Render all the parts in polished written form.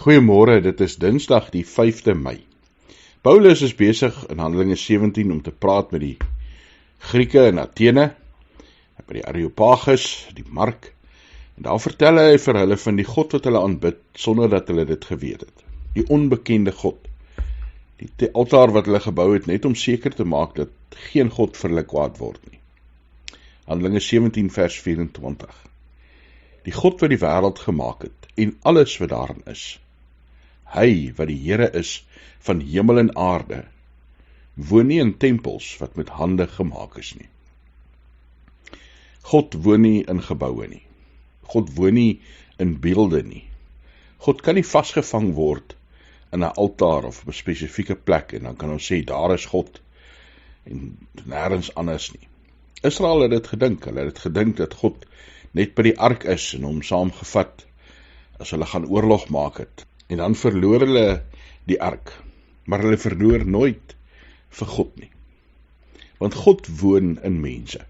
Goeiemôre, dit is Dinsdag die 5de Mei. Paulus is besig in Handelinge 17 om te praat met die Grieke in Athene, by die Areopagus, die mark, en daar vertel hy vir hulle van die God wat hulle aanbid, sonder dat hulle dit geweet het. Die onbekende God. Die altaar wat hulle gebou het, net om seker te maak dat geen God vir hulle kwaad word nie. Handelinge 17 vers 24. Die God wat die wêreld gemaak het, en alles wat daarin is. Hy wat die Here is van hemel en aarde, woon nie in tempels wat met hande gemaak is nie. God woon nie in geboue nie. God woon nie in beelde nie. God kan nie vasgevang word in 'n altaar of op 'n spesifieke plek en dan kan ons sê, daar is God en nêrens anders nie. Israel het dit gedink, hulle het gedink dat God net by die ark is en hom saamgevat as hulle gaan oorlog maak het. En dan verloor hulle die ark, maar hulle verloor nooit vir God nie. Want God woon in mense.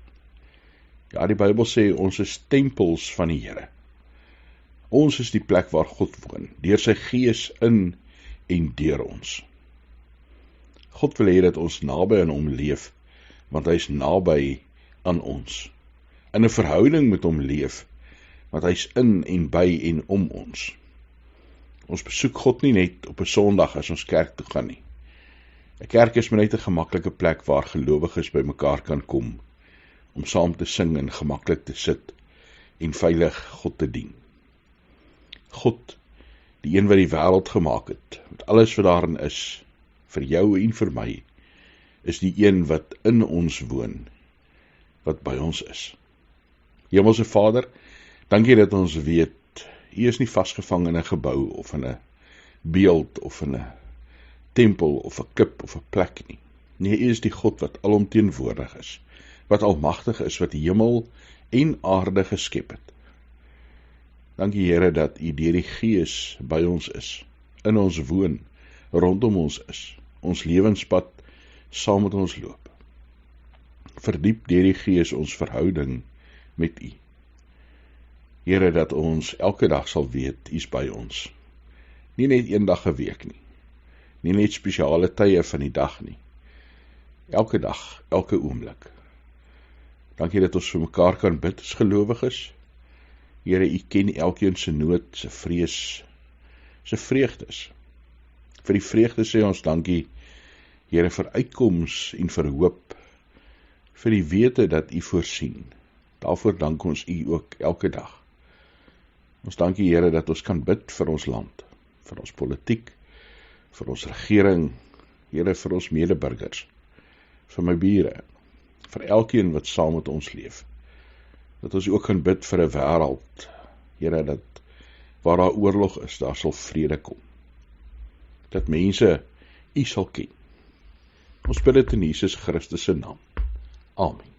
Ja, die Bybel sê, ons is tempels van die Here. Ons is die plek waar God woon, deur sy Gees in en deur ons. God wil hê dat ons naby aan hom leef, want hy is naby aan ons. In 'n verhouding met hom leef, want hy is in en by en om ons. Ons besoek God nie net op 'n Sondag as ons kerk toe gaan nie. 'n Kerk is maar net 'n gemaklike plek waar gelowiges by mekaar kan kom, om saam te sing en gemaklik te sit en veilig God te dien. God, die een wat die wêreld gemaak het, met alles wat daarin is, vir jou en vir my, is die een wat in ons woon, wat by ons is. Hemelse Vader, dankie dat ons weet, U is nie vasgevang in 'n gebou of in 'n beeld of in 'n tempel of 'n klip of 'n plek nie. Nee, U is die God wat alomteenwoordig is, wat almagtig is, wat die hemel en aarde geskep het. Dankie Here dat U deur die Gees by ons is, in ons woon, rondom ons is, ons lewenspad saam met ons loop. Verdiep deur die Gees ons verhouding met U. Here, dat ons elke dag sal weet, U is by ons. Nie net een dag 'n week nie. Nie net spesiale tye van die dag nie. Elke dag, elke oomblik. Dankie dat ons vir mekaar kan bid as gelowiges. Here, U ken elkeen se nood, se vrees, se vreugdes. Vir die vreugde sê ons dankie, Here, vir uitkoms en vir hoop, vir die wete dat U voorsien. Daarvoor dank ons U ook elke dag. Ons dankie Here dat ons kan bid vir ons land, vir ons politiek, vir ons regering, Here, vir ons medeburgers, vir my bure, vir elkeen wat saam met ons leef. Dat ons ook kan bid vir 'n wêreld, Here, dat waar daar oorlog is, daar sal vrede kom. Dat mense U sal ken. Ons bid dit in Jesus Christus se naam. Amen.